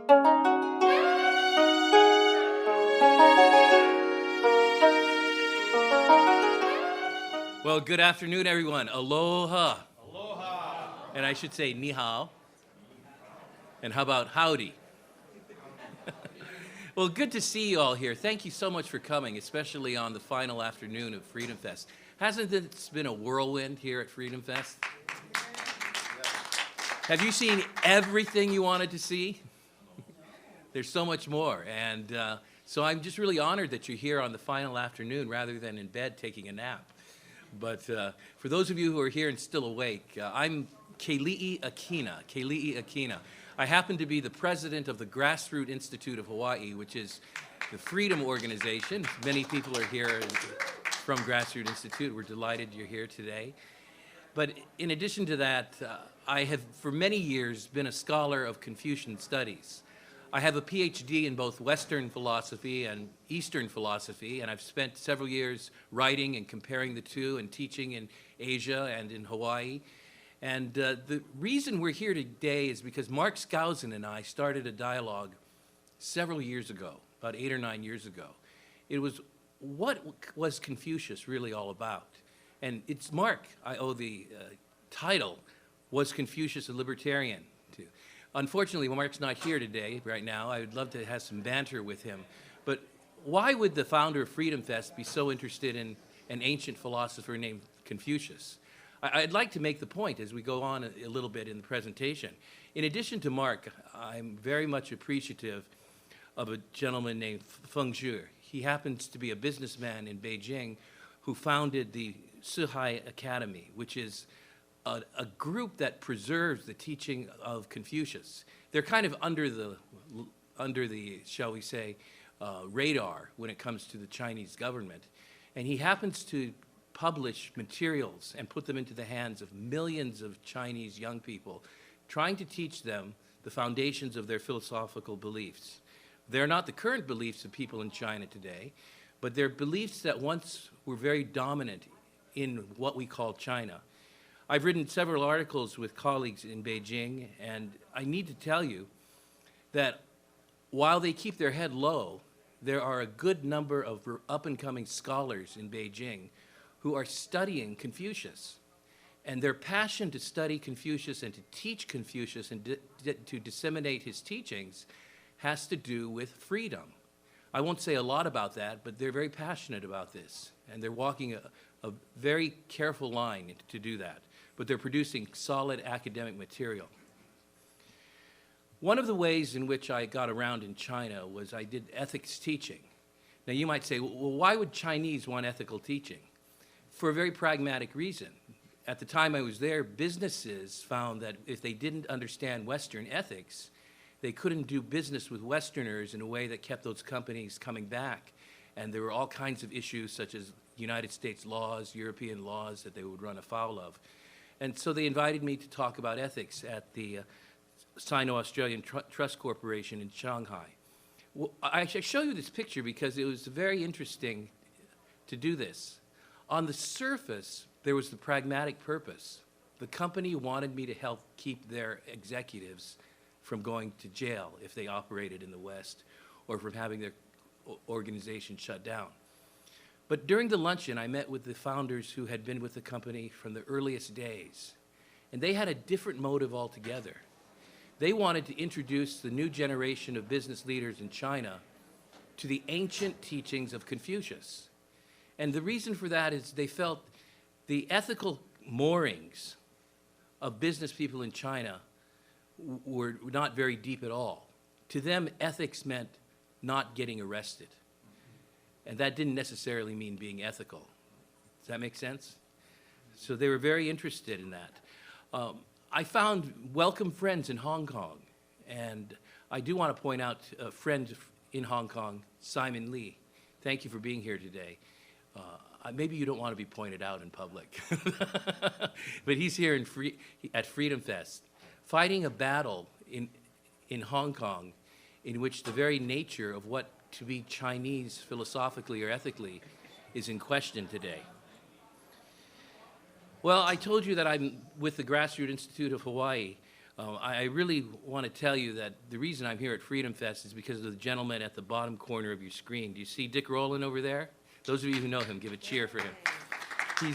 Well, good afternoon, everyone. Aloha. Aloha. And I should say ni hao. And how about howdy? Well, good to see you all here. Thank you so much for coming, especially on the final afternoon of Freedom Fest. Hasn't it been a whirlwind here at Freedom Fest? Have you seen everything you wanted to see? There's so much more. And so I'm just really honored that you're here on the final afternoon rather than in bed taking a nap. But for those of you who are here and still awake, I'm Keli'i Akina. I happen to be the president of the Grassroots Institute of Hawaii, which is the freedom organization. Many people are here from Grassroots Institute. We're delighted you're here today. But in addition to that, I have for many years been a scholar of Confucian studies. I have a PhD in both Western philosophy and Eastern philosophy, and I've spent several years writing and comparing the two and teaching in Asia and in Hawaii. And the reason we're here today is because Mark Skousen and I started a dialogue several years ago, about 8 or 9 years ago. It was, what was Confucius really all about? And it's Mark I owe the title, Was Confucius a Libertarian? To. Unfortunately, Mark's not here today, right now. I would love to have some banter with him. But why would the founder of Freedom Fest be so interested in an ancient philosopher named Confucius? I'd like to make the point as we go on a little bit in the presentation. In addition to Mark, I'm very much appreciative of a gentleman named Feng Zhu. He happens to be a businessman in Beijing who founded the Sihai Academy, which is a group that preserves the teaching of Confucius. They're kind of under the shall we say, radar when it comes to the Chinese government. And he happens to publish materials and put them into the hands of millions of Chinese young people, trying to teach them the foundations of their philosophical beliefs. They're not the current beliefs of people in China today, but they're beliefs that once were very dominant in what we call China. I've written several articles with colleagues in Beijing, and I need to tell you that while they keep their head low, there are a good number of up-and-coming scholars in Beijing who are studying Confucius. And their passion to study Confucius and to teach Confucius and to disseminate his teachings has to do with freedom. I won't say a lot about that, but they're very passionate about this. And they're walking a very careful line to do that. But they're producing solid academic material. One of the ways in which I got around in China was I did ethics teaching. Now you might say, well, why would Chinese want ethical teaching? For a very pragmatic reason. At the time I was there, businesses found that if they didn't understand Western ethics, they couldn't do business with Westerners in a way that kept those companies coming back. And there were all kinds of issues such as United States laws, European laws that they would run afoul of. And so they invited me to talk about ethics at the Sino-Australian Trust Corporation in Shanghai. Well, I show you this picture because it was very interesting to do this. On the surface, there was the pragmatic purpose. The company wanted me to help keep their executives from going to jail if they operated in the West or from having their organization shut down. But during the luncheon, I met with the founders who had been with the company from the earliest days, and they had a different motive altogether. They wanted to introduce the new generation of business leaders in China to the ancient teachings of Confucius. And the reason for that is they felt the ethical moorings of business people in China were not very deep at all. To them, ethics meant not getting arrested. And that didn't necessarily mean being ethical. Does that make sense? So they were very interested in that. I found welcome friends in Hong Kong. And I do want to point out a friend in Hong Kong, Simon Lee. Thank you for being here today. Maybe you don't want to be pointed out in public. But he's here at Freedom Fest, fighting a battle in Hong Kong in which the very nature of what to be Chinese philosophically or ethically is in question today. Well, I told you that I'm with the Grassroots Institute of Hawaii. I really want to tell you that the reason I'm here at Freedom Fest is because of the gentleman at the bottom corner of your screen. Do you see Dick Rowland over there? Those of you who know him, give a cheer for him.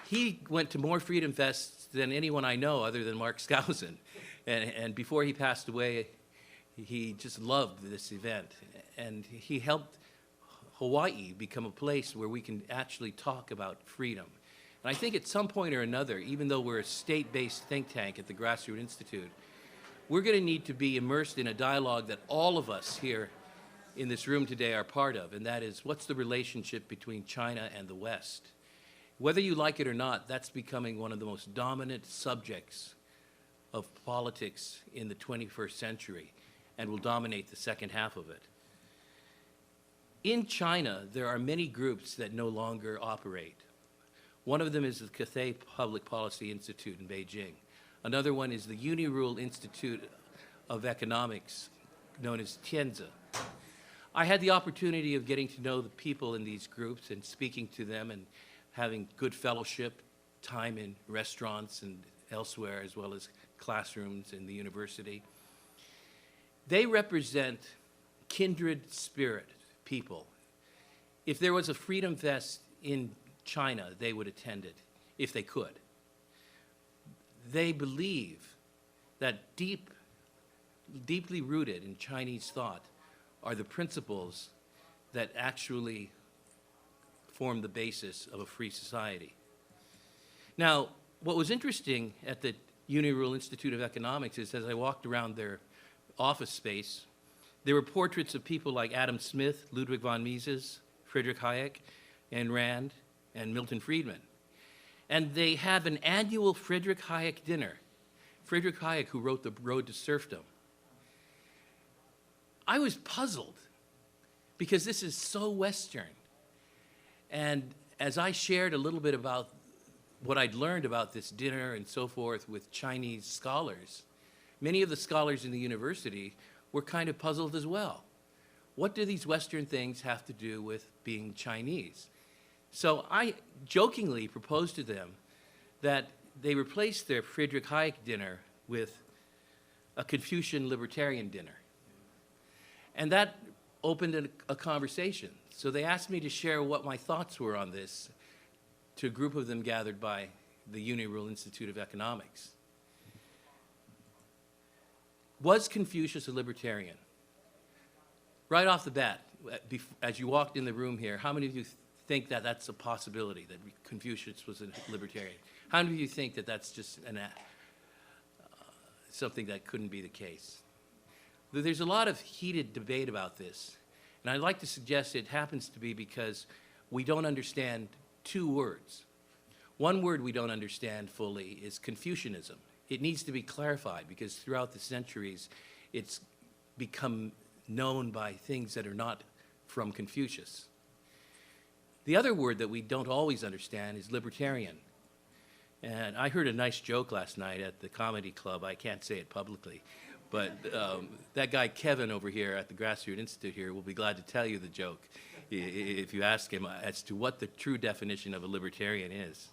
He went to more Freedom Fests than anyone I know other than Mark Skousen. And before he passed away, he just loved this event. And he helped Hawaii become a place where we can actually talk about freedom. And I think at some point or another, even though we're a state-based think tank at the Grassroots Institute, we're going to need to be immersed in a dialogue that all of us here in this room today are part of, and that is, what's the relationship between China and the West? Whether you like it or not, that's becoming one of the most dominant subjects of politics in the 21st century and will dominate the second half of it. In China, there are many groups that no longer operate. One of them is the Cathay Public Policy Institute in Beijing. Another one is the Unirule Institute of Economics, known as Tianzi. I had the opportunity of getting to know the people in these groups and speaking to them and having good fellowship, time in restaurants and elsewhere, as well as classrooms in the university. They represent kindred spirit people. If there was a Freedom Fest in China, they would attend it, if they could. They believe that deeply rooted in Chinese thought are the principles that actually form the basis of a free society. Now, what was interesting at the Unirule Institute of Economics is, as I walked around their office space, there were portraits of people like Adam Smith, Ludwig von Mises, Friedrich Hayek, Ayn Rand, and Milton Friedman. And they have an annual Friedrich Hayek dinner. Friedrich Hayek, who wrote The Road to Serfdom. I was puzzled because this is so Western. And as I shared a little bit about what I'd learned about this dinner and so forth with Chinese scholars, many of the scholars in the university were kind of puzzled as well. What do these Western things have to do with being Chinese? So I jokingly proposed to them that they replace their Friedrich Hayek dinner with a Confucian libertarian dinner. And that opened a conversation. So they asked me to share what my thoughts were on this to a group of them gathered by the Unirule Institute of Economics. Was Confucius a libertarian? Right off the bat, as you walked in the room here, how many of you think that that's a possibility, that Confucius was a libertarian? How many of you think that that's just something that couldn't be the case? There's a lot of heated debate about this, and I'd like to suggest it happens to be because we don't understand two words. One word we don't understand fully is Confucianism. It needs to be clarified because throughout the centuries, it's become known by things that are not from Confucius. The other word that we don't always understand is libertarian. And I heard a nice joke last night at the comedy club. I can't say it publicly, but that guy Kevin over here at the Grassroots Institute here will be glad to tell you the joke if you ask him as to what the true definition of a libertarian is.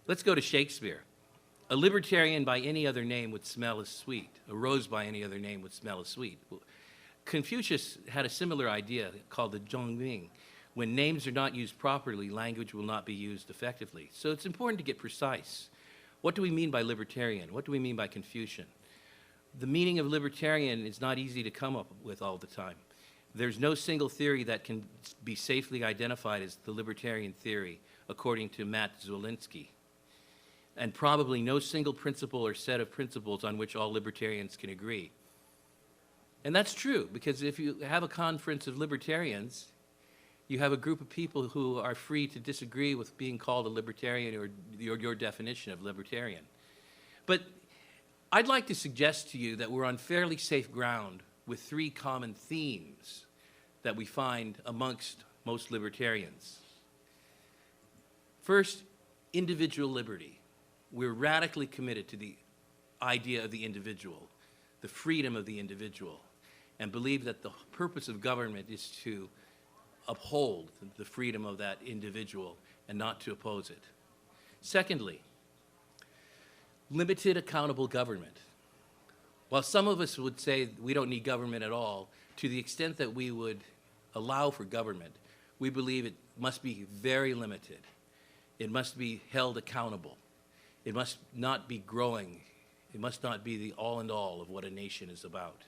Let's go to Shakespeare. A libertarian by any other name would smell as sweet. A rose by any other name would smell as sweet. Well, Confucius had a similar idea called the Zhongming. When names are not used properly, language will not be used effectively. So it's important to get precise. What do we mean by libertarian? What do we mean by Confucian? The meaning of libertarian is not easy to come up with all the time. There's no single theory that can be safely identified as the libertarian theory, according to Matt Zwolinski. And probably no single principle or set of principles on which all libertarians can agree. And that's true, because if you have a conference of libertarians, you have a group of people who are free to disagree with being called a libertarian or your definition of libertarian. But I'd like to suggest to you that we're on fairly safe ground with three common themes that we find amongst most libertarians. First, individual liberty. We're radically committed to the idea of the individual, the freedom of the individual, and believe that the purpose of government is to uphold the freedom of that individual and not to oppose it. Secondly, Limited accountable government. While some of us would say we don't need government at all, to the extent that we would allow for government, we believe it must be very limited. It must be held accountable. It must not be growing. It must not be the all and all of what a nation is about.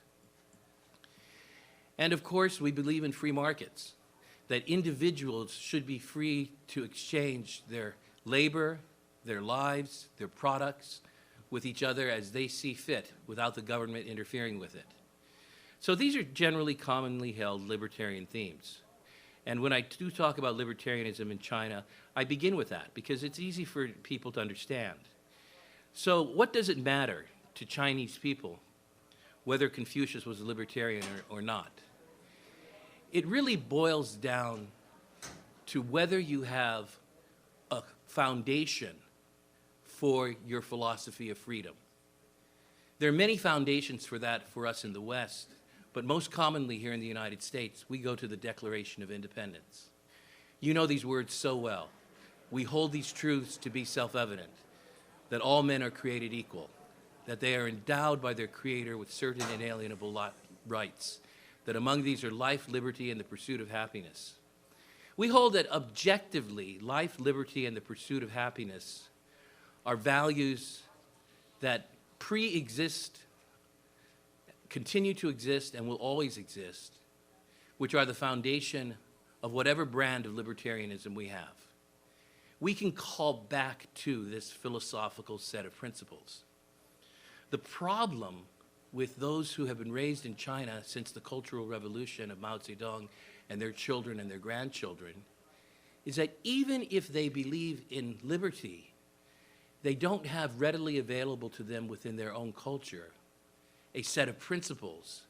And of course, we believe in free markets, that individuals should be free to exchange their labor, their lives, their products with each other as they see fit without the government interfering with it. So these are generally commonly held libertarian themes. And when I do talk about libertarianism in China, I begin with that because it's easy for people to understand. So what does it matter to Chinese people whether Confucius was a libertarian or not? It really boils down to whether you have a foundation for your philosophy of freedom. There are many foundations for that for us in the West, but most commonly here in the United States, we go to the Declaration of Independence. You know these words so well. We hold these truths to be self-evident, that all men are created equal, that they are endowed by their Creator with certain inalienable rights, that among these are life, liberty, and the pursuit of happiness. We hold that objectively, life, liberty, and the pursuit of happiness are values that pre-exist, continue to exist, and will always exist, which are the foundation of whatever brand of libertarianism we have. We can call back to this philosophical set of principles. The problem with those who have been raised in China since the Cultural Revolution of Mao Zedong and their children and their grandchildren is that even if they believe in liberty, they don't have readily available to them within their own culture a set of principles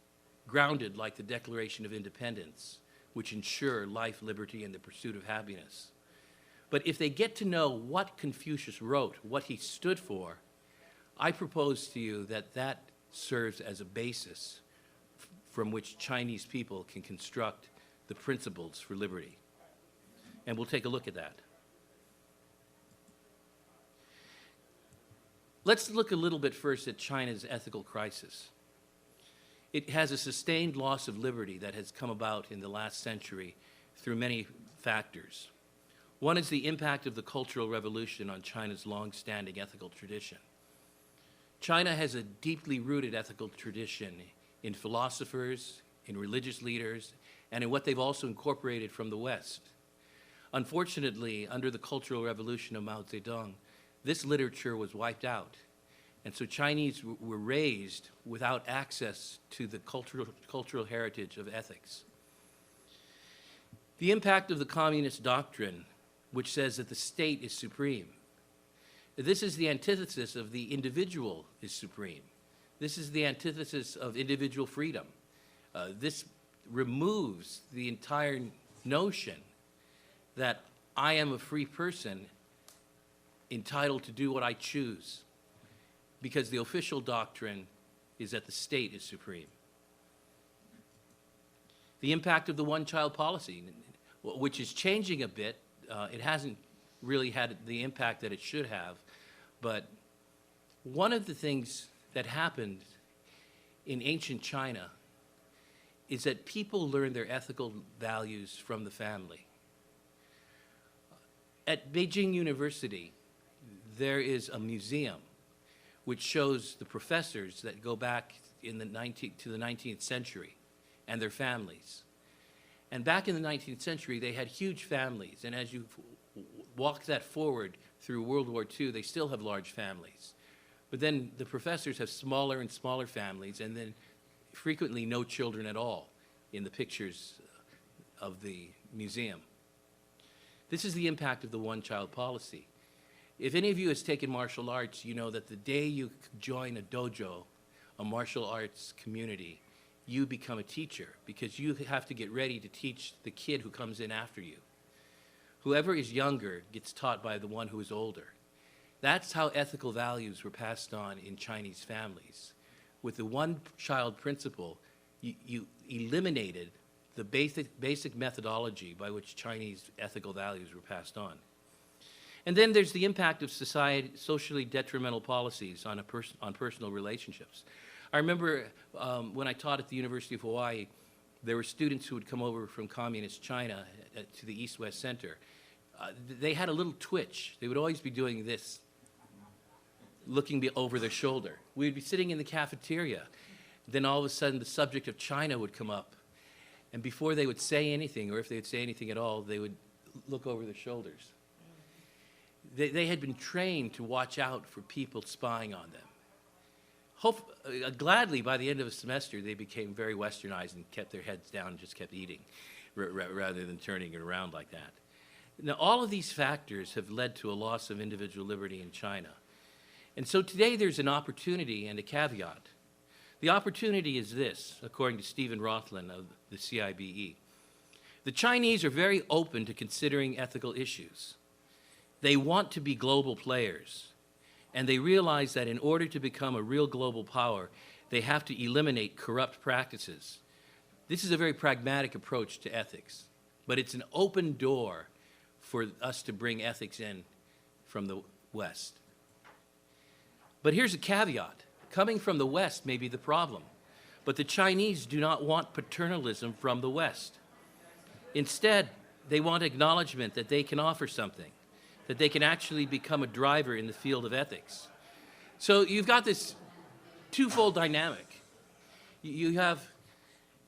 grounded like the Declaration of Independence, which ensure life, liberty, and the pursuit of happiness. But if they get to know what Confucius wrote, what he stood for, I propose to you that that serves as a basis from which Chinese people can construct the principles for liberty. And we'll take a look at that. Let's look a little bit first at China's ethical crisis. It has a sustained loss of liberty that has come about in the last century through many factors. One is the impact of the Cultural Revolution on China's long-standing ethical tradition. China has a deeply rooted ethical tradition in philosophers, in religious leaders, and in what they've also incorporated from the West. Unfortunately, under the Cultural Revolution of Mao Zedong, this literature was wiped out. And so Chinese were raised without access to the cultural heritage of ethics. The impact of the communist doctrine, which says that the state is supreme. This is the antithesis of the individual is supreme. This is the antithesis of individual freedom. This removes the entire notion that I am a free person entitled to do what I choose, because the official doctrine is that the state is supreme. The impact of the one-child policy, which is changing a bit. It hasn't really had the impact that it should have, but one of the things that happened in ancient China is that people learned their ethical values from the family. At Beijing University, there is a museum which shows the professors that go back to the 19th century and their families. And back in the 19th century, they had huge families, and as you walk that forward through World War II, they still have large families. But then the professors have smaller and smaller families, and then frequently no children at all in the pictures of the museum. This is the impact of the one-child policy. If any of you has taken martial arts, you know that the day you join a dojo, a martial arts community, you become a teacher because you have to get ready to teach the kid who comes in after you. Whoever is younger gets taught by the one who is older. That's how ethical values were passed on in Chinese families. With the one-child principle, you eliminated the basic methodology by which Chinese ethical values were passed on. And then there's the impact of socially detrimental policies on personal relationships. I remember when I taught at the University of Hawaii, there were students who would come over from communist China to the East-West Center. They had a little twitch. They would always be doing this, looking over their shoulder. We would be sitting in the cafeteria. Then all of a sudden the subject of China would come up. And before they would say anything, or if they would say anything at all, they would look over their shoulders. They had been trained to watch out for people spying on them. Gladly, by the end of a semester, they became very westernized and kept their heads down and just kept eating rather than turning it around like that. Now, all of these factors have led to a loss of individual liberty in China. And so today there's an opportunity and a caveat. The opportunity is this, according to Stephen Rothland of the CIBE. The Chinese are very open to considering ethical issues. They want to be global players, and they realize that in order to become a real global power, they have to eliminate corrupt practices. This is a very pragmatic approach to ethics, but it's an open door for us to bring ethics in from the West. But here's a caveat. Coming from the West may be the problem, but the Chinese do not want paternalism from the West. Instead, they want acknowledgement that they can offer something, that they can actually become a driver in the field of ethics. So you've got this twofold dynamic. You have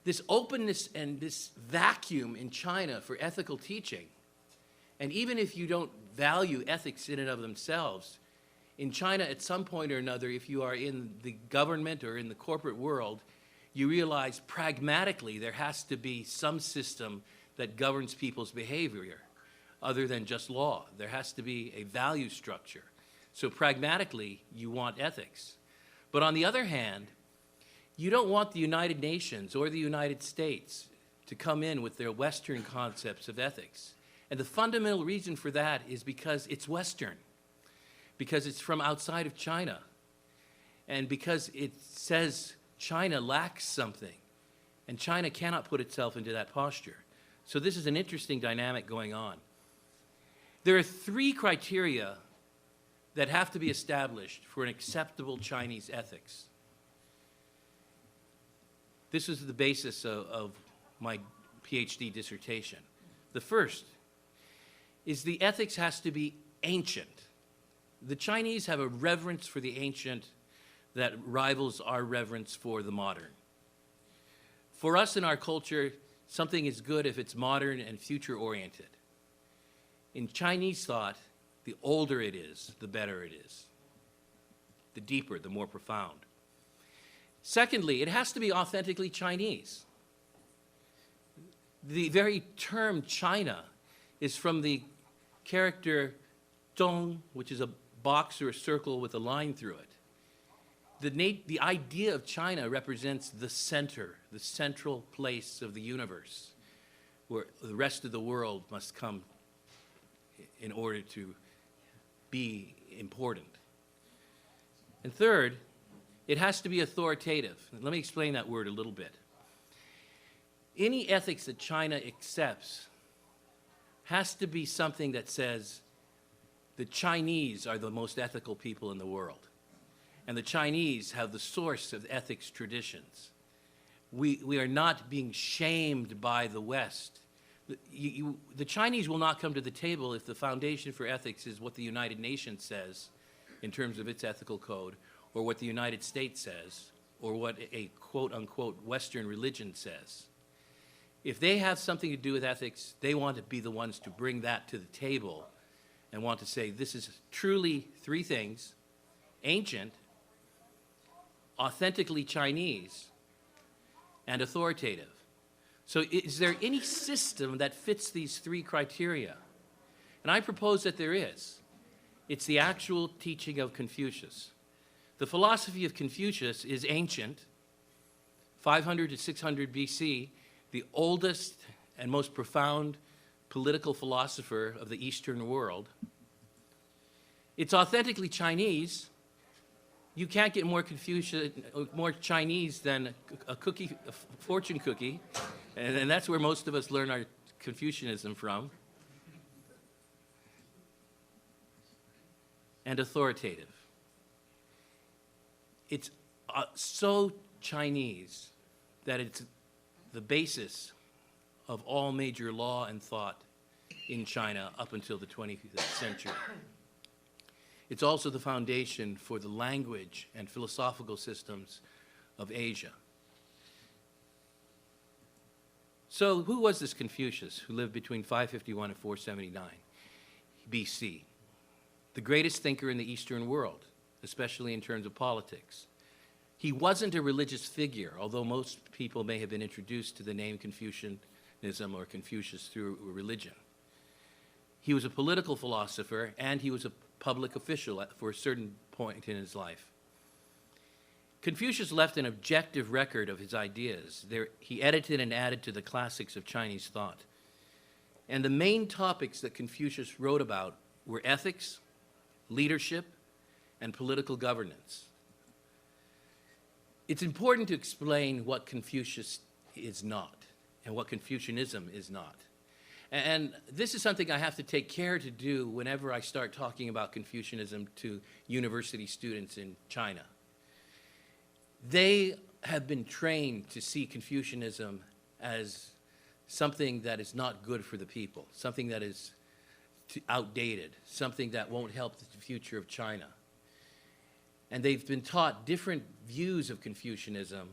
this openness and this vacuum in China for ethical teaching. And even if you don't value ethics in and of themselves, in China at some point or another, if you are in the government or in the corporate world, you realize pragmatically there has to be some system that governs people's behavior other than just law. There has to be a value structure. So pragmatically, you want ethics. But on the other hand, you don't want the United Nations or the United States to come in with their Western concepts of ethics. And the fundamental reason for that is because it's Western, because it's from outside of China, and because it says China lacks something, and China cannot put itself into that posture. So this is an interesting dynamic going on. There are three criteria that have to be established for an acceptable Chinese ethics. This is the basis of my PhD dissertation. The first is the ethics has to be ancient. The Chinese have a reverence for the ancient that rivals our reverence for the modern. For us in our culture, something is good if it's modern and future-oriented. In Chinese thought, the older it is, the better it is. The deeper, the more profound. Secondly, it has to be authentically Chinese. The very term China is from the character zhong, which is a box or a circle with a line through it. The idea of China represents the center, the central place of the universe, where the rest of the world must come in order to be important. And third, it has to be authoritative. Let me explain that word a little bit. Any ethics that China accepts has to be something that says the Chinese are the most ethical people in the world, and the Chinese have the source of ethics traditions. We are not being shamed by the West. The Chinese will not come to the table if the foundation for ethics is what the United Nations says in terms of its ethical code, or what the United States says, or what a quote-unquote Western religion says. If they have something to do with ethics, they want to be the ones to bring that to the table and want to say this is truly three things: ancient, authentically Chinese, and authoritative. So is there any system that fits these three criteria? And I propose that there is. It's the actual teaching of Confucius. The philosophy of Confucius is ancient, 500 to 600 BC, the oldest and most profound political philosopher of the Eastern world. It's authentically Chinese. You can't get more Chinese than a cookie, a fortune cookie, and that's where most of us learn our Confucianism from. and authoritative. It's so Chinese that it's the basis of all major law and thought in China up until the 20th century. It's also the foundation for the language and philosophical systems of Asia. So who was this Confucius who lived between 551 and 479 BC? The greatest thinker in the Eastern world, especially in terms of politics. He wasn't a religious figure, although most people may have been introduced to the name Confucianism or Confucius through religion. He was a political philosopher, and he was a public official for a certain point in his life. Confucius left an objective record of his ideas. He edited and added to the classics of Chinese thought. And the main topics that Confucius wrote about were ethics, leadership, and political governance. It's important to explain what Confucius is not and what Confucianism is not. And this is something I have to take care to do whenever I start talking about Confucianism to university students in China. They have been trained to see Confucianism as something that is not good for the people, something that is outdated, something that won't help the future of China. And they've been taught different views of Confucianism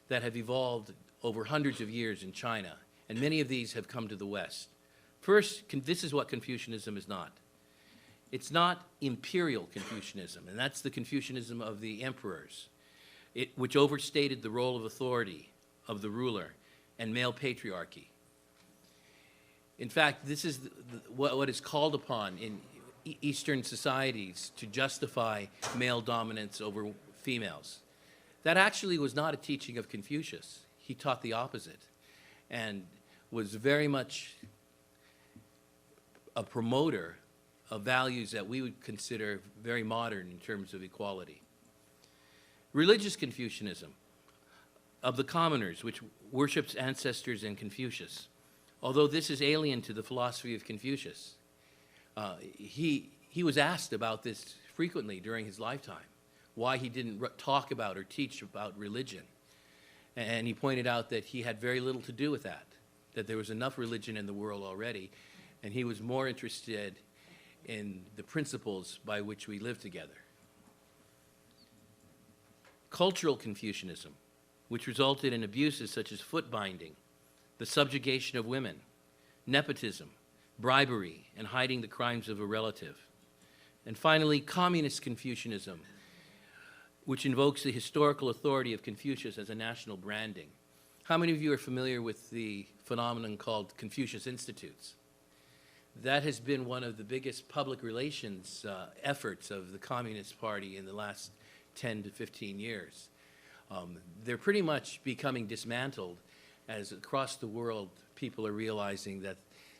that have evolved over hundreds of years in China, and many of these have come to the West. First, this is what Confucianism is not. It's not imperial Confucianism, and that's the Confucianism of the emperors, which overstated the role of authority of the ruler and male patriarchy. In fact, this is what is called upon in Eastern societies to justify male dominance over females. That actually was not a teaching of Confucius. He taught the opposite and was very much a promoter of values that we would consider very modern in terms of equality. Religious Confucianism of the commoners, which worships ancestors and Confucius. Although this is alien to the philosophy of Confucius, he was asked about this frequently during his lifetime, why he didn't talk about or teach about religion. And he pointed out that he had very little to do with that there was enough religion in the world already, and he was more interested in the principles by which we live together. Cultural Confucianism, which resulted in abuses such as foot binding, the subjugation of women, nepotism, bribery, and hiding the crimes of a relative. And finally, Communist Confucianism, which invokes the historical authority of Confucius as a national branding. How many of you are familiar with the phenomenon called Confucius Institutes? That has been one of the biggest public relations efforts of the Communist Party in the last 10 to 15 years. They're pretty much becoming dismantled as across the world people are realizing that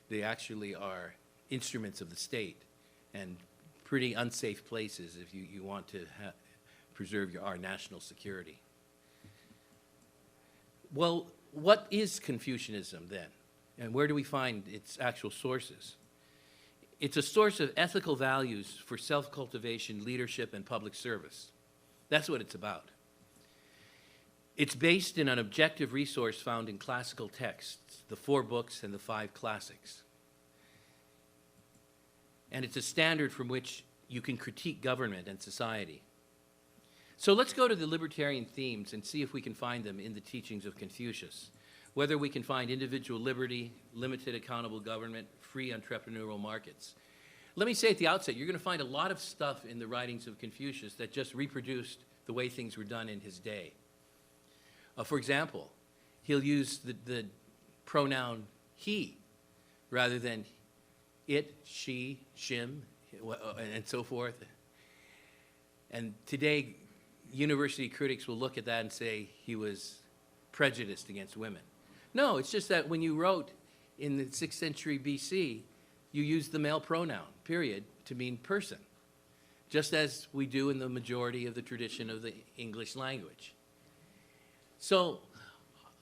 they actually are instruments of the state and pretty unsafe places if you want to preserve our national security. Well, what is Confucianism then? And where do we find its actual sources? It's a source of ethical values for self-cultivation, leadership, and public service. That's what it's about. It's based in an objective resource found in classical texts, the 4 books and the 5 classics. And it's a standard from which you can critique government and society. So let's go to the libertarian themes and see if we can find them in the teachings of Confucius. Whether we can find individual liberty, limited accountable government, free entrepreneurial markets. Let me say at the outset, you're going to find a lot of stuff in the writings of Confucius that just reproduced the way things were done in his day. For example, he'll use the pronoun he rather than it, she, shim, and so forth. And today, university critics will look at that and say he was prejudiced against women. No, it's just that when you wrote in the 6th century BC, you used the male pronoun, period, to mean person, just as we do in the majority of the tradition of the English language. So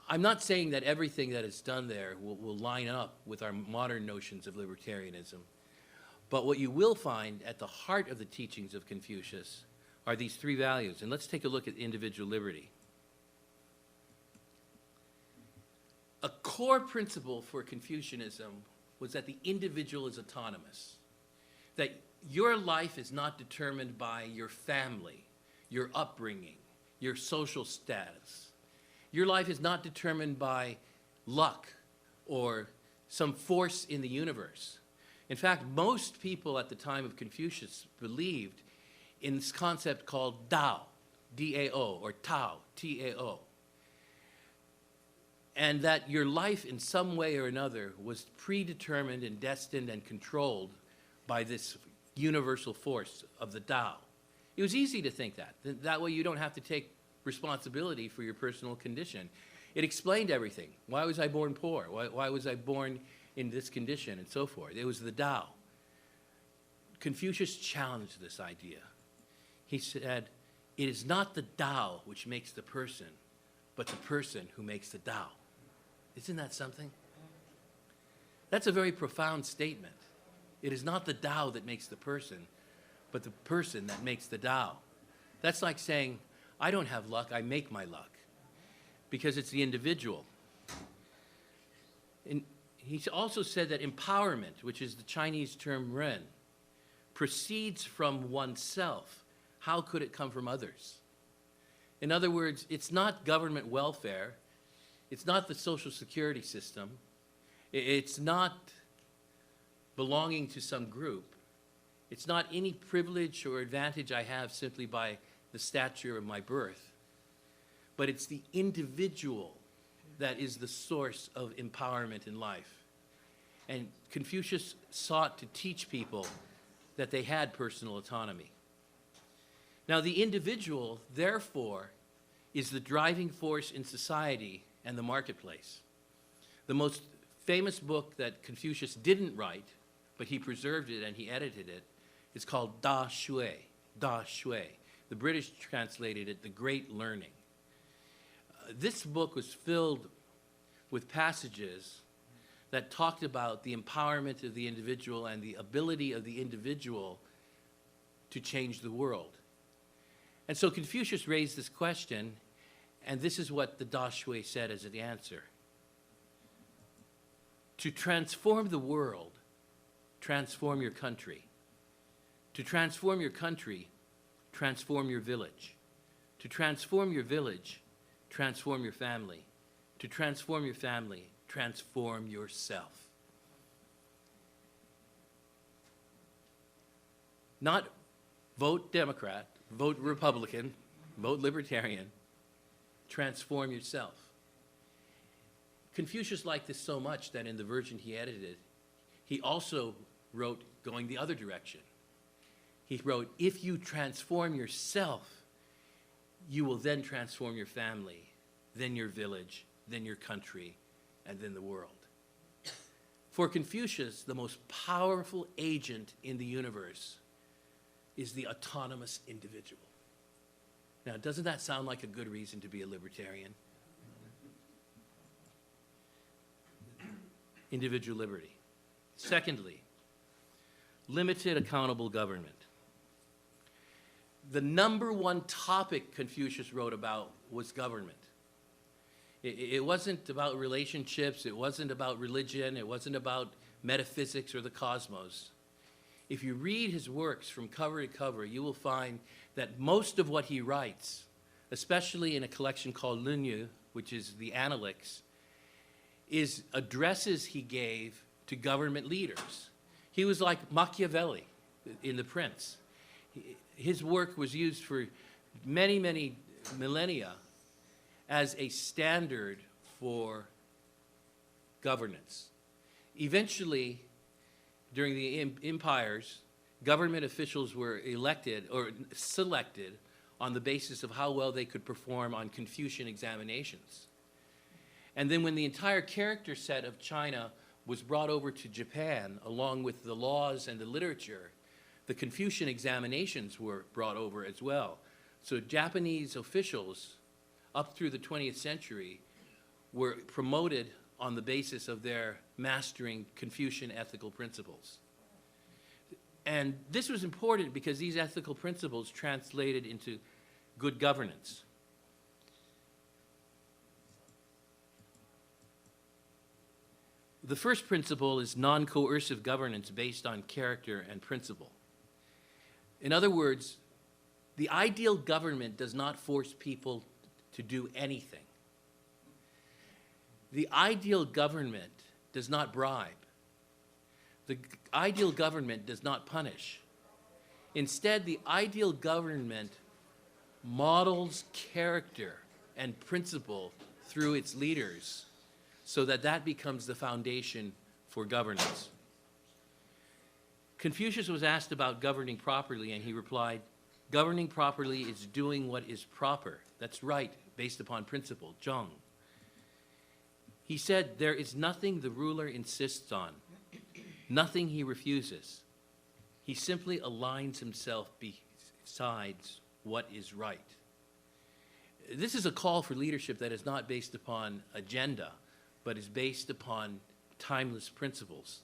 I'm not saying that everything that is done there will line up with our modern notions of libertarianism, But what you will find at the heart of the teachings of Confucius are these three values. And let's take a look at individual liberty. A core principle for Confucianism was that the individual is autonomous, that your life is not determined by your family, your upbringing, your social status. Your life is not determined by luck or some force in the universe. In fact, most people at the time of Confucius believed in this concept called Dao, D-A-O, or Tao, T-A-O. And that your life in some way or another was predetermined and destined and controlled by this universal force of the Tao. It was easy to think that. That way you don't have to take responsibility for your personal condition. It explained everything. Why was I born poor? Why was I born in this condition, and so forth? It was the Tao. Confucius challenged this idea. He said, it is not the Tao which makes the person, but the person who makes the Tao. Isn't that something? That's a very profound statement. It is not the Tao that makes the person, but the person that makes the Tao. That's like saying, I don't have luck, I make my luck, because it's the individual. And he also said that empowerment, which is the Chinese term ren, proceeds from oneself. How could it come from others? In other words, it's not government welfare. It's not the social security system. It's not belonging to some group. It's not any privilege or advantage I have simply by the stature of my birth. But it's the individual that is the source of empowerment in life. And Confucius sought to teach people that they had personal autonomy. Now, the individual, therefore, is the driving force in society and the marketplace. The most famous book that Confucius didn't write, but he preserved it and he edited it, is called Da Shui, Da Shui. The British translated it, The Great Learning. This book was filled with passages that talked about the empowerment of the individual and the ability of the individual to change the world. And so Confucius raised this question, and this is what the Da Shui said as the answer. To transform the world, transform your country. To transform your country, transform your village. To transform your village, transform your family. To transform your family, transform yourself. Not vote Democrat, vote Republican, vote Libertarian. Transform yourself. Confucius liked this so much that in the version he edited, he also wrote going the other direction. He wrote, if you transform yourself, you will then transform your family, then your village, then your country, and then the world. For Confucius, the most powerful agent in the universe is the autonomous individual. Now, doesn't that sound like a good reason to be a libertarian? Individual liberty. Secondly, limited accountable government. The number one topic Confucius wrote about was government. It wasn't about relationships, it wasn't about religion, it wasn't about metaphysics or the cosmos. If you read his works from cover to cover, you will find that most of what he writes, especially in a collection called Lunyu, which is the Analects, is addresses he gave to government leaders. He was like Machiavelli in The Prince. His work was used for many, many millennia as a standard for governance. Eventually, during the empires, government officials were elected or selected on the basis of how well they could perform on Confucian examinations. And then when the entire character set of China was brought over to Japan, along with the laws and the literature, the Confucian examinations were brought over as well. So Japanese officials, up through the 20th century, were promoted on the basis of their mastering Confucian ethical principles. And this was important because these ethical principles translated into good governance. The first principle is non-coercive governance based on character and principle. In other words, the ideal government does not force people to do anything. The ideal government does not bribe. The ideal government does not punish. Instead, the ideal government models character and principle through its leaders so that that becomes the foundation for governance. Confucius was asked about governing properly, and he replied, "Governing properly is doing what is proper. That's right, based upon principle, zheng." He said, "There is nothing the ruler insists on, nothing he refuses. He simply aligns himself besides what is right." This is a call for leadership that is not based upon agenda, but is based upon timeless principles.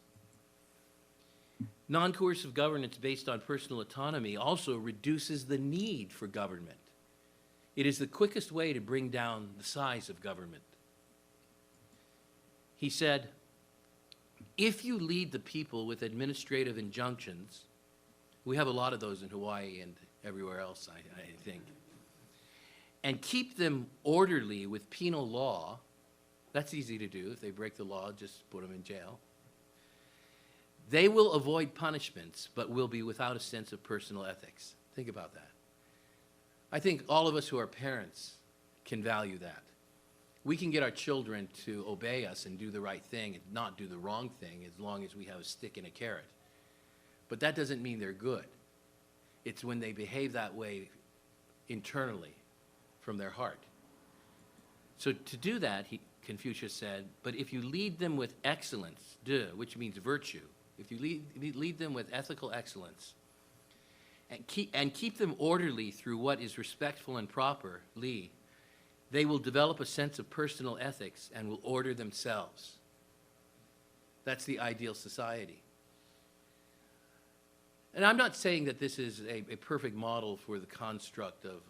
Non-coercive governance based on personal autonomy also reduces the need for government. It is the quickest way to bring down the size of government. He said, "If you lead the people with administrative injunctions," we have a lot of those in Hawaii and everywhere else, I think, "and keep them orderly with penal law," that's easy to do. If they break the law, just put them in jail. "They will avoid punishments, but will be without a sense of personal ethics." Think about that. I think all of us who are parents can value that. We can get our children to obey us and do the right thing and not do the wrong thing as long as we have a stick and a carrot. But that doesn't mean they're good. It's when they behave that way internally from their heart. So to do that, Confucius said, "But if you lead them with excellence, which means virtue, if you lead them with ethical excellence, and keep them orderly through what is respectful and proper, they will develop a sense of personal ethics and will order themselves." That's the ideal society. And I'm not saying that this is a perfect model for the construct of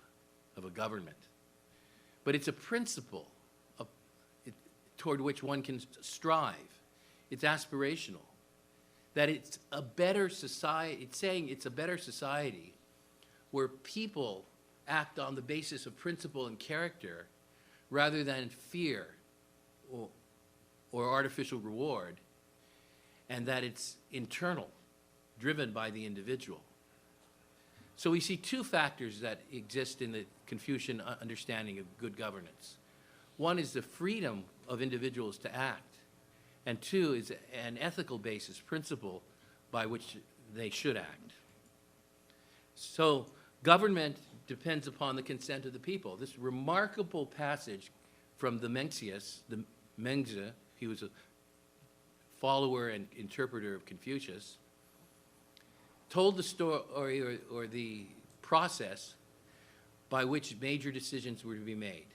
a government, but it's a principle toward which one can strive. It's aspirational. That it's a better society, it's saying it's a better society where people act on the basis of principle and character rather than fear or artificial reward, and that it's internal, driven by the individual. So we see two factors that exist in the Confucian understanding of good governance. One is the freedom of individuals to act, and two is an ethical basis, principle by which they should act. So government depends upon the consent of the people. This remarkable passage from the Mengzi, he was a follower and interpreter of Confucius, told the story or the process by which major decisions were to be made.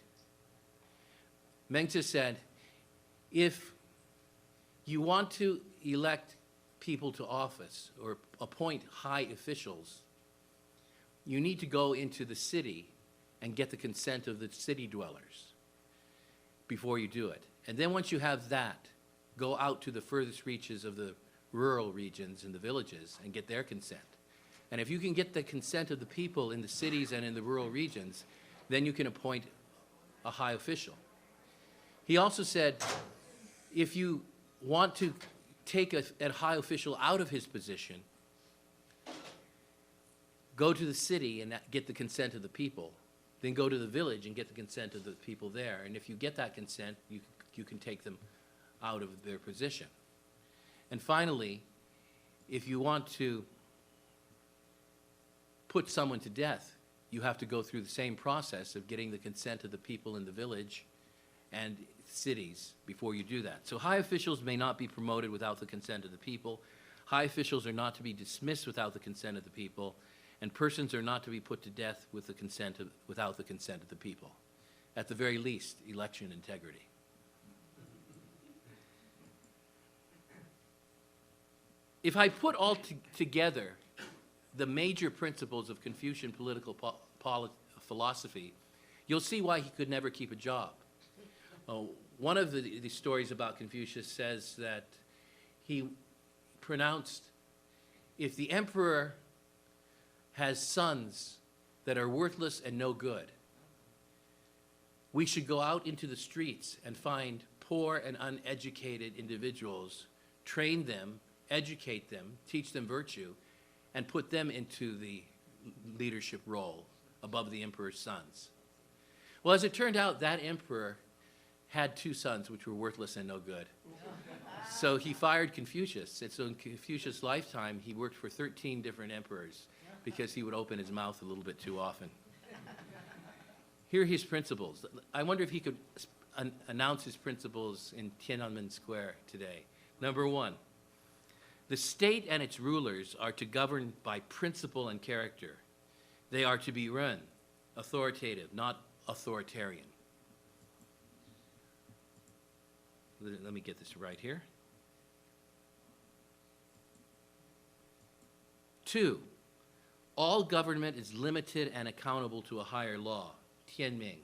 Mengzi said, if you want to elect people to office or appoint high officials, you need to go into the city and get the consent of the city dwellers before you do it. And then once you have that, go out to the furthest reaches of the rural regions and the villages and get their consent. And if you can get the consent of the people in the cities and in the rural regions, then you can appoint a high official. He also said, if you want to take a high official out of his position, go to the city and get the consent of the people. Then go to the village and get the consent of the people there. And if you get that consent, you can take them out of their position. And finally, if you want to put someone to death, you have to go through the same process of getting the consent of the people in the village and cities before you do that. So high officials may not be promoted without the consent of the people. High officials are not to be dismissed without the consent of the people. And persons are not to be put to death with without the consent of the people. At the very least, election integrity. If I put all together the major principles of Confucian political philosophy, you'll see why he could never keep a job. One of the stories about Confucius says that he pronounced, if the emperor has sons that are worthless and no good, we should go out into the streets and find poor and uneducated individuals, train them, educate them, teach them virtue, and put them into the leadership role above the emperor's sons. Well, as it turned out, that emperor had 2 sons which were worthless and no good. So he fired Confucius. And so in Confucius' lifetime, he worked for 13 different emperors because he would open his mouth a little bit too often. Here are his principles. I wonder if he could announce his principles in Tiananmen Square today. Number 1, the state and its rulers are to govern by principle and character. They are to be run, authoritative, not authoritarian. Let me get this right here. 2, all government is limited and accountable to a higher law, Tianming.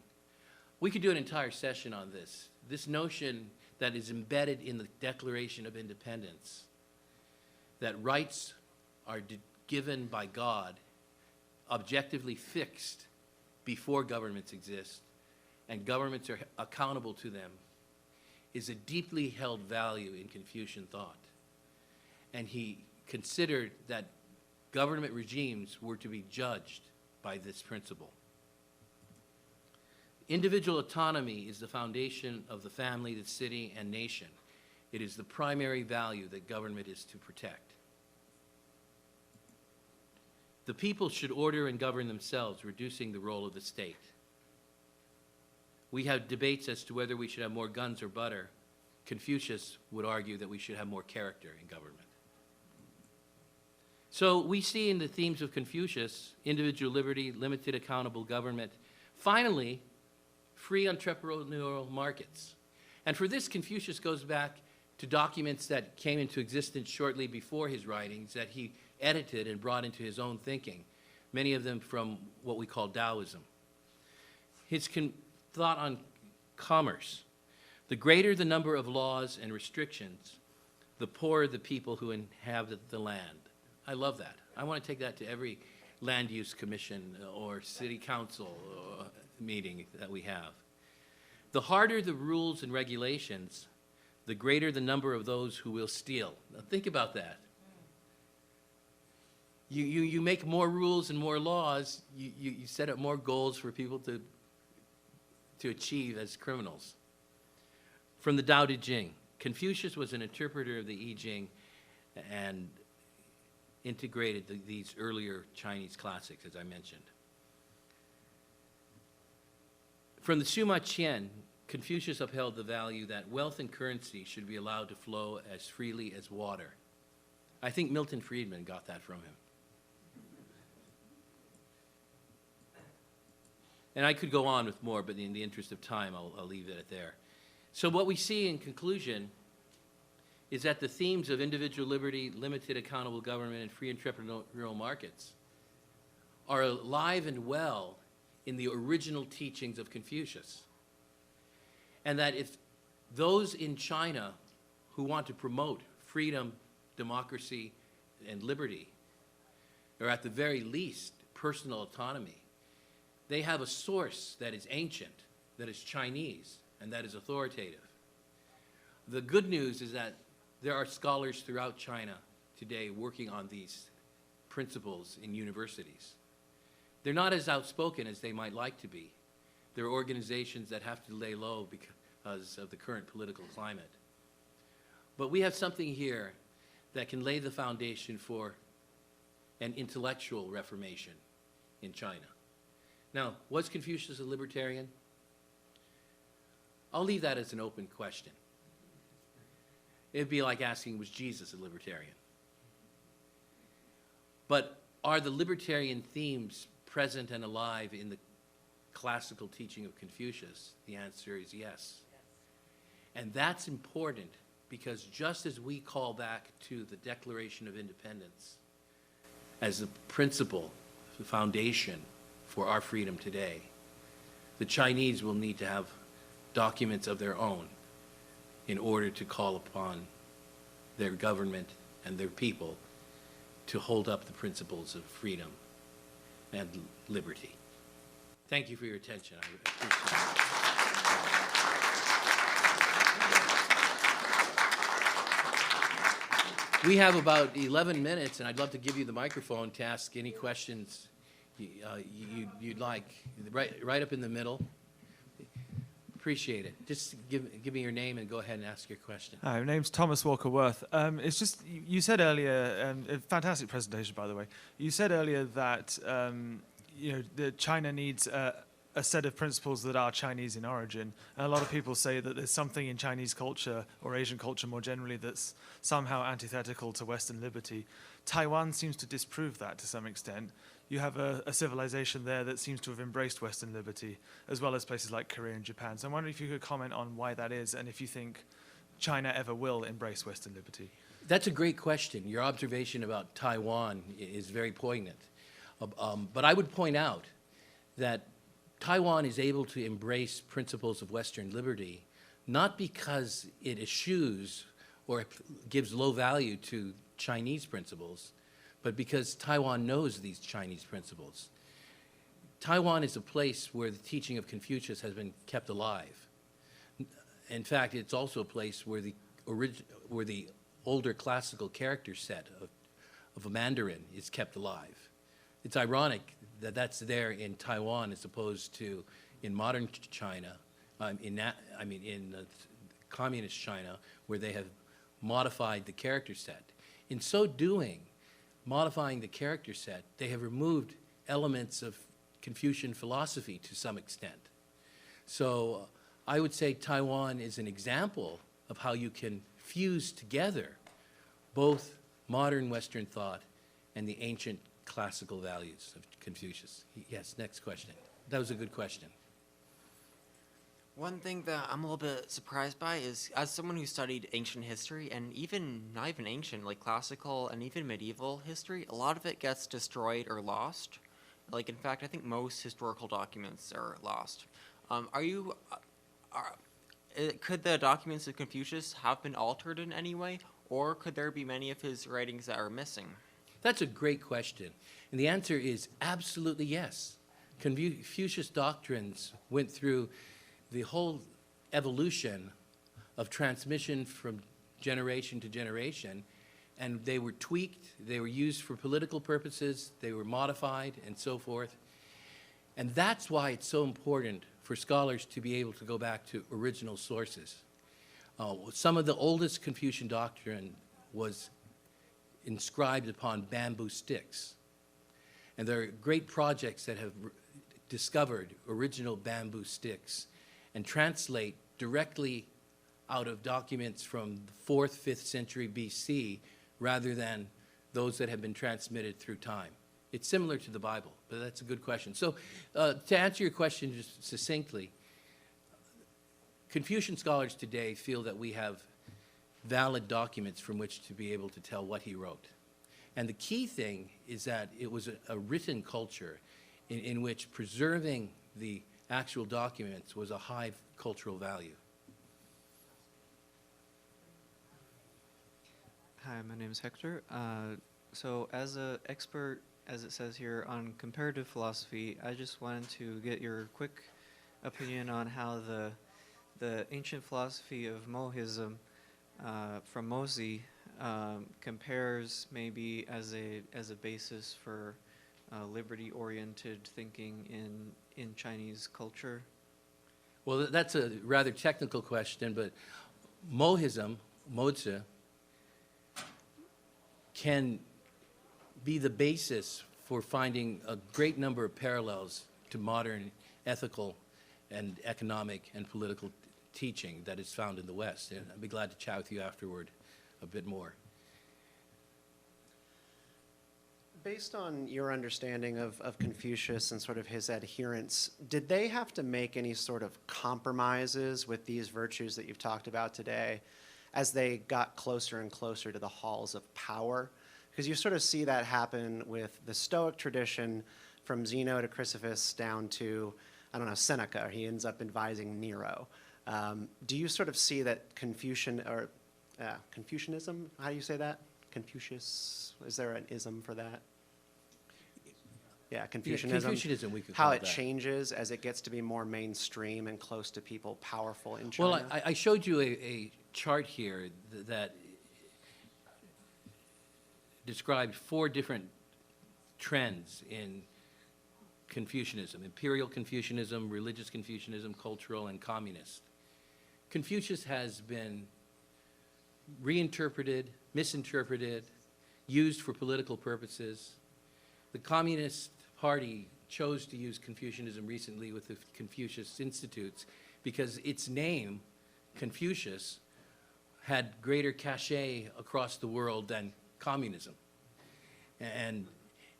We could do an entire session on this. This notion that is embedded in the Declaration of Independence, that rights are given by God, objectively fixed before governments exist, and governments are accountable to them, is a deeply held value in Confucian thought. And he considered that government regimes were to be judged by this principle. Individual autonomy is the foundation of the family, the city, and nation. It is the primary value that government is to protect. The people should order and govern themselves, reducing the role of the state. We have debates as to whether we should have more guns or butter. Confucius would argue that we should have more character in government. So we see in the themes of Confucius, individual liberty, limited accountable government, finally, free entrepreneurial markets. And for this, Confucius goes back to documents that came into existence shortly before his writings that he edited and brought into his own thinking, many of them from what we call Taoism. His thought on commerce. The greater the number of laws and restrictions, the poorer the people who inhabit the land. I love that. I want to take that to every land use commission or city council meeting that we have. The harder the rules and regulations, the greater the number of those who will steal. Now think about that. You make more rules and more laws, you set up more goals for people to achieve as criminals. From the Tao Te Ching, Confucius was an interpreter of the I Ching and integrated these earlier Chinese classics, as I mentioned. From the Suma Qian, Confucius upheld the value that wealth and currency should be allowed to flow as freely as water. I think Milton Friedman got that from him. And I could go on with more, but in the interest of time, I'll leave it there. So what we see in conclusion is that the themes of individual liberty, limited accountable government, and free entrepreneurial markets are alive and well in the original teachings of Confucius. And that if those in China who want to promote freedom, democracy, and liberty, or at the very least, personal autonomy, they have a source that is ancient, that is Chinese, and that is authoritative. The good news is that there are scholars throughout China today working on these principles in universities. They're not as outspoken as they might like to be. There are organizations that have to lay low because of the current political climate. But we have something here that can lay the foundation for an intellectual reformation in China. Now, was Confucius a libertarian? I'll leave that as an open question. It'd be like asking, was Jesus a libertarian? But are the libertarian themes present and alive in the classical teaching of Confucius? The answer is yes. And that's important because just as we call back to the Declaration of Independence as the principle, the foundation for our freedom today, the Chinese will need to have documents of their own in order to call upon their government and their people to hold up the principles of freedom and liberty. Thank you for your attention. I appreciate it. We have about 11 minutes, and I'd love to give you the microphone to ask any questions you'd like. Right up in the middle. Appreciate it. Just give me your name and go ahead and ask your question. Hi, my name's Thomas Walker-Worth. It's just, you said earlier, a fantastic presentation, by the way. You said earlier that that China needs a set of principles that are Chinese in origin. And a lot of people say that there's something in Chinese culture, or Asian culture more generally, that's somehow antithetical to Western liberty. Taiwan seems to disprove that to some extent. You have a civilization there that seems to have embraced Western liberty, as well as places like Korea and Japan. So I'm wondering if you could comment on why that is, and if you think China ever will embrace Western liberty. That's a great question. Your observation about Taiwan is very poignant. But I would point out that Taiwan is able to embrace principles of Western liberty, not because it eschews or gives low value to Chinese principles, but because Taiwan knows these Chinese principles. Taiwan is a place where the teaching of Confucius has been kept alive. In fact, it's also a place where the older classical character set of a Mandarin is kept alive. It's ironic that that's there in Taiwan as opposed to in modern China, in communist China, where they have modified the character set. In so doing, modifying the character set, they have removed elements of Confucian philosophy to some extent. So I would say Taiwan is an example of how you can fuse together both modern Western thought and the ancient classical values of Confucius. Yes, next question. That was a good question. One thing that I'm a little bit surprised by is, as someone who studied ancient history, and even not even ancient, like classical and even medieval history, a lot of it gets destroyed or lost. Like, in fact, I think most historical documents are lost. Could the documents of Confucius have been altered in any way, or could there be many of his writings that are missing? That's a great question. And the answer is absolutely yes. Confucius doctrines went through the whole evolution of transmission from generation to generation, and they were tweaked, they were used for political purposes, they were modified, and so forth. And that's why it's so important for scholars to be able to go back to original sources. Some of the oldest Confucian doctrine was inscribed upon bamboo sticks. And there are great projects that have discovered original bamboo sticks and translate directly out of documents from the 4th, 5th century BC rather than those that have been transmitted through time. It's similar to the Bible, but that's a good question. So to answer your question just succinctly, Confucian scholars today feel that we have valid documents from which to be able to tell what he wrote. And the key thing is that it was a written culture in which preserving the actual documents was a high cultural value. Hi, my name is Hector. So as an expert, as it says here, on comparative philosophy, I just wanted to get your quick opinion on how the ancient philosophy of Mohism from Mozi compares maybe as a basis for liberty-oriented thinking in Chinese culture. Well, that's a rather technical question, but Mohism, Mozi, can be the basis for finding a great number of parallels to modern ethical and economic and political teaching that is found in the West. And I'd be glad to chat with you afterward a bit more. Based on your understanding of Confucius and sort of his adherents, did they have to make any sort of compromises with these virtues that you've talked about today as they got closer and closer to the halls of power? Because you sort of see that happen with the Stoic tradition from Zeno to Chrysippus down to, I don't know, Seneca. He ends up advising Nero. Do you sort of see that Confucianism, how do you say that? Confucius, is there an ism for that? Yeah, Confucianism. Confucianism, we could how call it that. changes as it gets to be more mainstream and close to people powerful in China. Well, I showed you a chart here that described 4 different trends in Confucianism: imperial Confucianism, religious Confucianism, cultural, and communist. Confucius has been reinterpreted, misinterpreted, used for political purposes. The Communist Party chose to use Confucianism recently with the Confucius Institutes because its name, Confucius, had greater cachet across the world than communism. And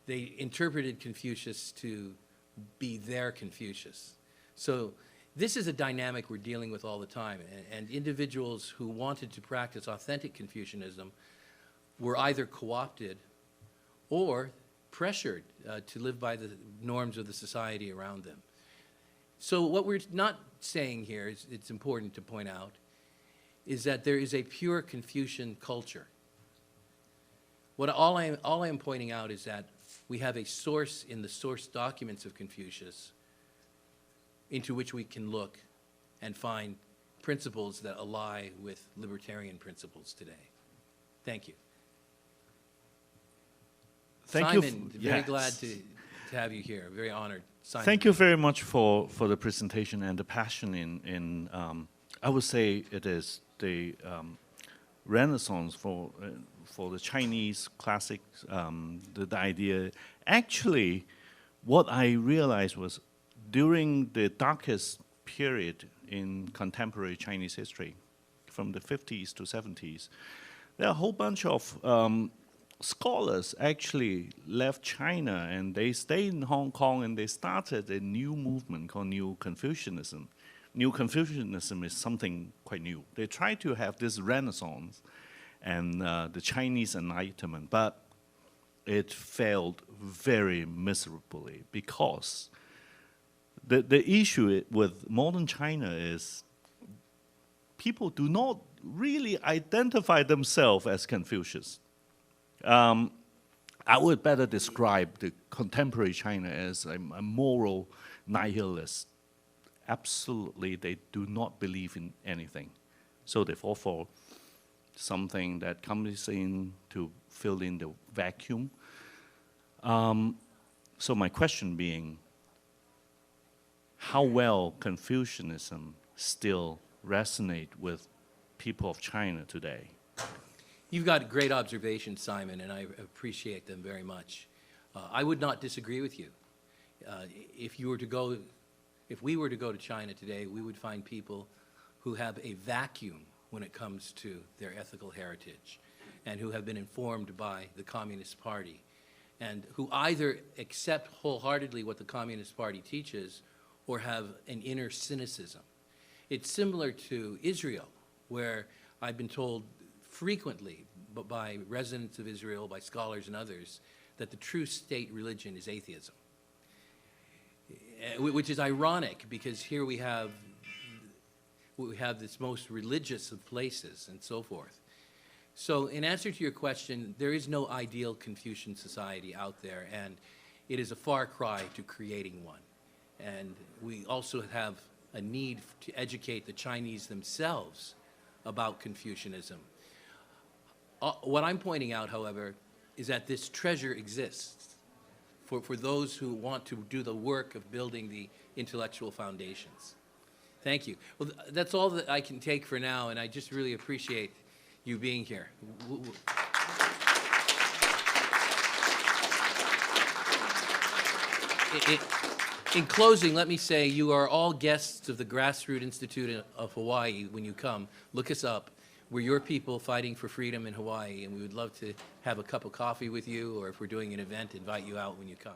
they interpreted Confucius to be their Confucius. So this is a dynamic we're dealing with all the time, and individuals who wanted to practice authentic Confucianism were either co-opted or pressured to live by the norms of the society around them. So what we're not saying here, it's important to point out, is that there is a pure Confucian culture. All I am pointing out is that we have a source in the source documents of Confucius into which we can look and find principles that ally with libertarian principles today. Thank you. Thank you. Simon, very glad to have you here. Very honored. Simon. Thank you very much for the presentation and the passion in I would say it is the renaissance for the Chinese classics, the idea. Actually, what I realized was during the darkest period in contemporary Chinese history, from the 50s to 70s, there are a whole bunch of scholars actually left China and they stayed in Hong Kong and they started a new movement called New Confucianism. New Confucianism is something quite new. They tried to have this renaissance and the Chinese Enlightenment, but it failed very miserably because the issue with modern China is people do not really identify themselves as Confucius. I would better describe the contemporary China as a moral nihilist. Absolutely, they do not believe in anything. So they fall for something that comes in to fill in the vacuum. So my question being, how well Confucianism still resonate with people of China today? You've got great observations, Simon, and I appreciate them very much. I would not disagree with you. If we were to go to China today, we would find people who have a vacuum when it comes to their ethical heritage and who have been informed by the Communist Party and who either accept wholeheartedly what the Communist Party teaches or have an inner cynicism. It's similar to Israel, where I've been told frequently by residents of Israel, by scholars and others, that the true state religion is atheism. Which is ironic because here we have this most religious of places and so forth. So in answer to your question, there is no ideal Confucian society out there, and it is a far cry to creating one. And we also have a need to educate the Chinese themselves about Confucianism. What I'm pointing out, however, is that this treasure exists for those who want to do the work of building the intellectual foundations. Thank you. Well, that's all that I can take for now, and I just really appreciate you being here. In closing, let me say you are all guests of the Grassroots Institute of Hawaii when you come. Look us up. We're your people fighting for freedom in Hawaii, and we would love to have a cup of coffee with you, or if we're doing an event, invite you out when you come.